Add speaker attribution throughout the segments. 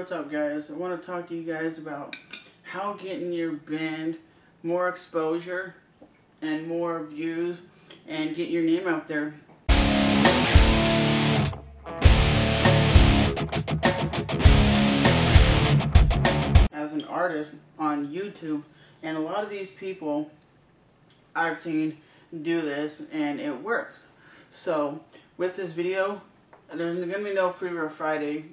Speaker 1: what's up guys? I want to talk to you guys about how getting your band more exposure and more views and get your name out there. As an artist on YouTube, and a lot of these people I've seen do this and it works. So with this video, there's going to be no Freeware Friday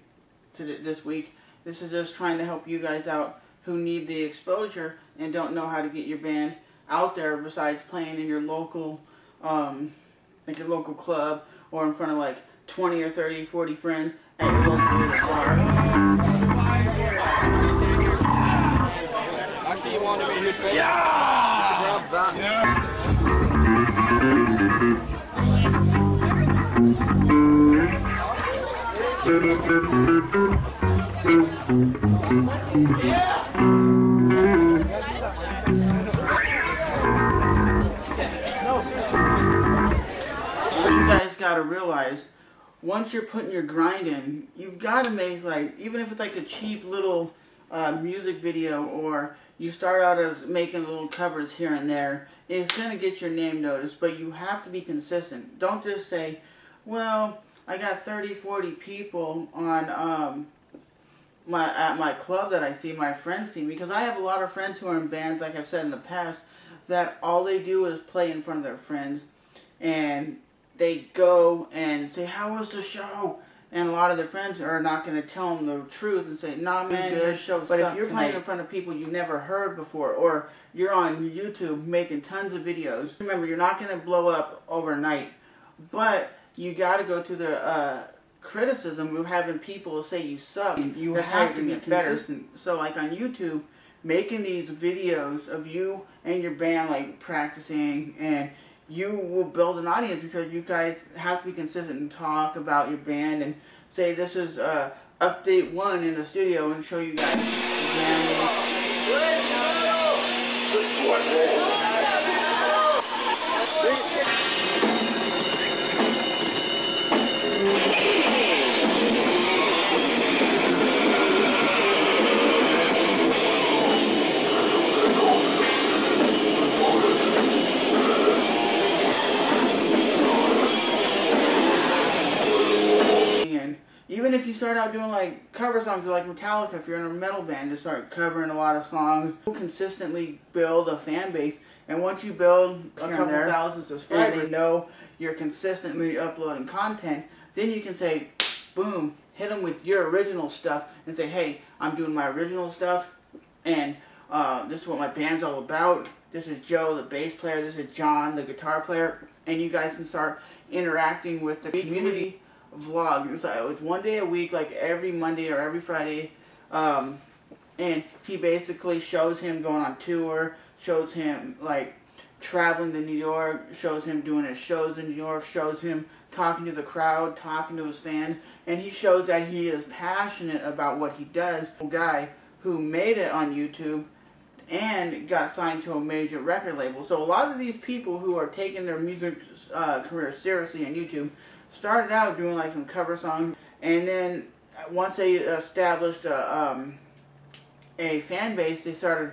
Speaker 1: this week. This is just trying to help you guys out who need the exposure and don't know how to get your band out there besides playing in your local like your local club or in front of like 20 or 30, 40 friends at your local bar.
Speaker 2: Actually, you want to be his friend?
Speaker 1: Yeah! What you guys gotta realize, once you're putting your grind in, you've gotta make, like, even if it's like a cheap little music video, or you start out as making little covers here and there, it's gonna get your name noticed, but you have to be consistent. Don't just say, well, I got 30, 40 people on at my club that I see, my friends see me, because I have a lot of friends who are in bands, like I've said in the past, that all they do is play in front of their friends, and they go and say, how was the show? And a lot of their friends are not going to tell them the truth and say, nah man, your show sucked. But if you're playing in front of people you never heard before, or you're on YouTube making tons of videos, remember, you're not going to blow up overnight, but you got to go through the criticism of having people say you suck. You have to be consistent. So like on YouTube, making these videos of you and your band like practicing, and you will build an audience because you guys have to be consistent and talk about your band and say this is update 1 in the studio and show you guys jamming. Even if you start out doing like cover songs like Metallica, if you're in a metal band, just start covering a lot of songs. You'll consistently build a fan base, and once you build a couple thousand subscribers, and they know you're consistently uploading content, then you can say, boom, hit them with your original stuff and say, hey, I'm doing my original stuff, and this is what my band's all about. This is Joe, the bass player. This is John, the guitar player, and you guys can start interacting with the community. Vlog. It's one day a week, like every Monday or every Friday, and he basically shows him going on tour, shows him like traveling to New York, shows him doing his shows in New York, shows him talking to the crowd, talking to his fans, and he shows that he is passionate about what he does. A guy who made it on YouTube and got signed to a major record label. So a lot of these people who are taking their music career seriously on YouTube started out doing like some cover songs, and then once they established a fan base, they started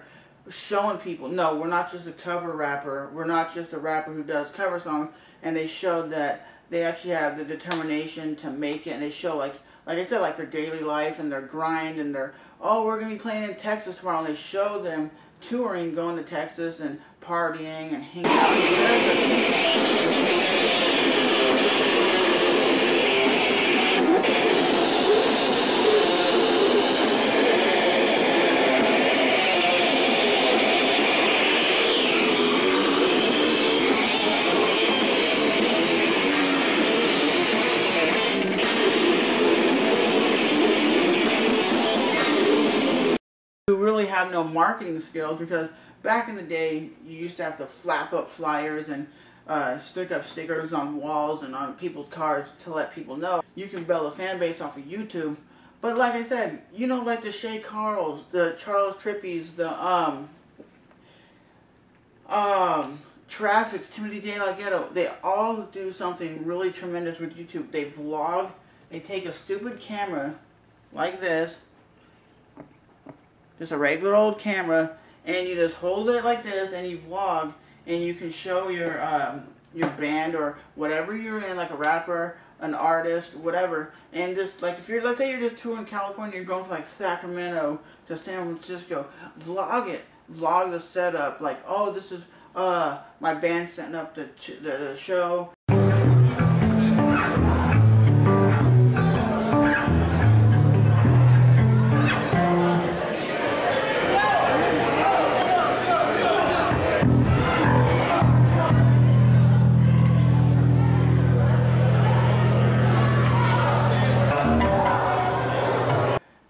Speaker 1: showing people, no, we're not just a cover rapper, we're not just a rapper who does cover songs, and they showed that they actually have the determination to make it, and they show like I said, like their daily life and their grind and their, oh, we're going to be playing in Texas tomorrow, and they show them touring, going to Texas and partying and hanging out. Who really have no marketing skills, because back in the day you used to have to flap up flyers and stick up stickers on walls and on people's cars to let people know. You can build a fan base off of YouTube, but like I said, you know, like the Shay Carls, the Charles Trippies, the Traffics, Timothy De La Ghetto, they all do something really tremendous with YouTube. They vlog, they take a stupid camera like this, just a regular old camera, and you just hold it like this and you vlog, and you can show your band or whatever you're in, like a rapper, an artist, whatever, and just like if you're, let's say you're just touring California, you're going from like Sacramento to San Francisco, vlog it, vlog the setup, like, oh, this is my band setting up the show.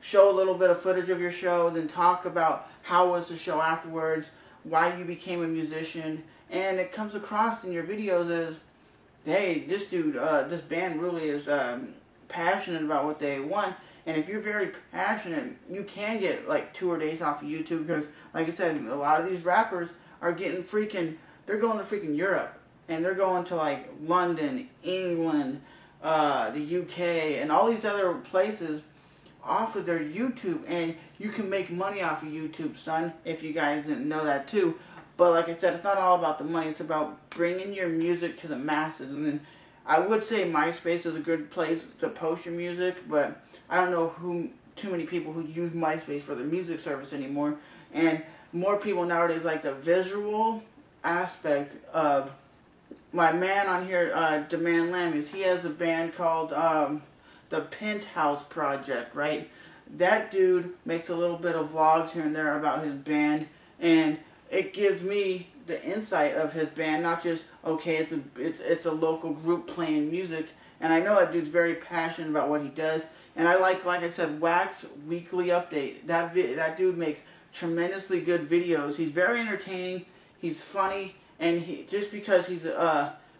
Speaker 1: Show a little bit of footage of your show, then talk about how was the show afterwards, why you became a musician, and it comes across in your videos as, hey, this dude, this band really is passionate about what they want. And if you're very passionate, you can get like tour dates off of YouTube, because like I said, a lot of these rappers are getting they're going to freaking Europe, and they're going to like London, England, the UK, and all these other places off of their YouTube, and you can make money off of YouTube, son, if you guys didn't know that too. But like I said, it's not all about the money, it's about bringing your music to the masses. And then I would say MySpace is a good place to post your music, but I don't know too many people who use MySpace for the music service anymore. And more people nowadays like the visual aspect of my man on here, Demand Lammies. He has a band called the Penthouse Project, right? That dude makes a little bit of vlogs here and there about his band, and it gives me the insight of his band, not just, okay, it's a local group playing music. And I know that dude's very passionate about what he does, and I like I said, Wax Weekly Update. That dude makes tremendously good videos. He's very entertaining, he's funny, and just because he's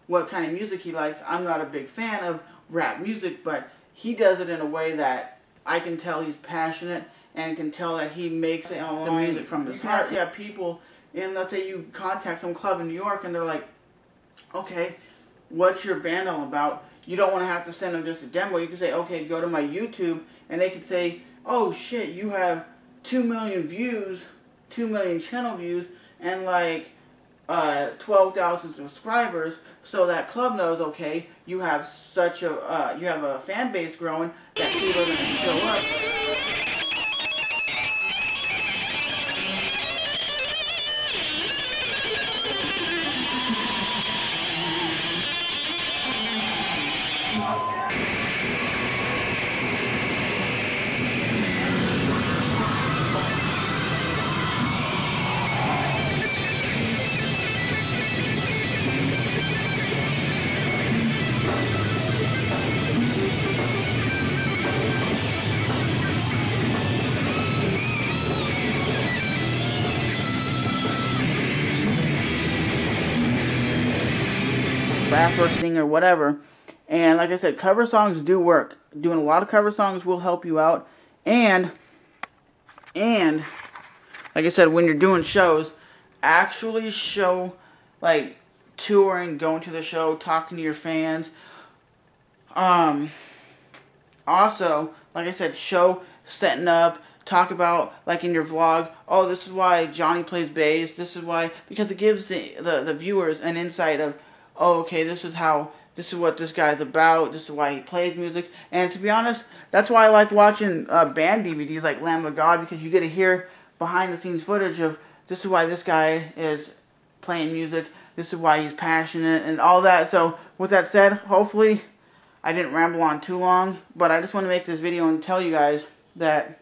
Speaker 1: what kind of music he likes, I'm not a big fan of rap music, but he does it in a way that I can tell he's passionate, and can tell that he makes the music from his heart. You have people, and let's say you contact some club in New York, and they're like, okay, what's your band all about? You don't want to have to send them just a demo. You can say, okay, go to my YouTube, and they can say, oh shit, you have 2 million views, 2 million channel views, and like 12,000 subscribers, so that club knows, okay, you have you have a fan base growing, that people are going to show up. Rapper, singer, whatever. And like I said, cover songs do work. Doing a lot of cover songs will help you out. And like I said, when you're doing shows, actually show, like, touring, going to the show, talking to your fans. Also, like I said, show setting up, talk about, like in your vlog, oh, this is why Johnny plays bass, this is why, because it gives the viewers an insight of, oh, okay, this is what this guy's about, this is why he plays music. And to be honest, that's why I like watching band DVDs like Lamb of God, because you get to hear behind the scenes footage of, this is why this guy is playing music, this is why he's passionate, and all that. So, with that said, hopefully I didn't ramble on too long, but I just want to make this video and tell you guys that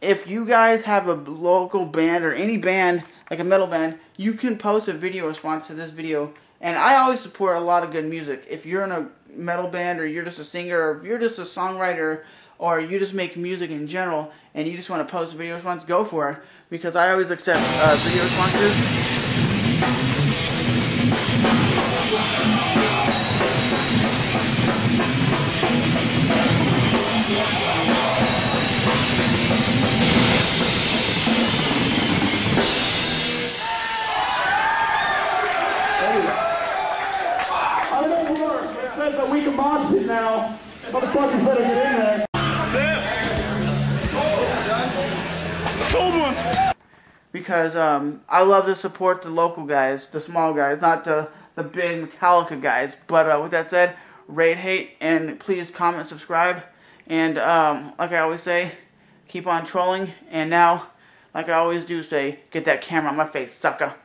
Speaker 1: if you guys have a local band or any band, like a metal band, you can post a video response to this video. And I always support a lot of good music. If you're in a metal band, or you're just a singer, or if you're just a songwriter, or you just make music in general, and you just want to post a video response, go for it. Because I always accept video responses.
Speaker 2: That we can box it now. Motherfuckers better get in there.
Speaker 1: Because I love to support the local guys, the small guys, not the big Metallica guys. But with that said, rate, hate, and please comment, subscribe. And like I always say, keep on trolling. And now, like I always do say, get that camera on my face, sucker.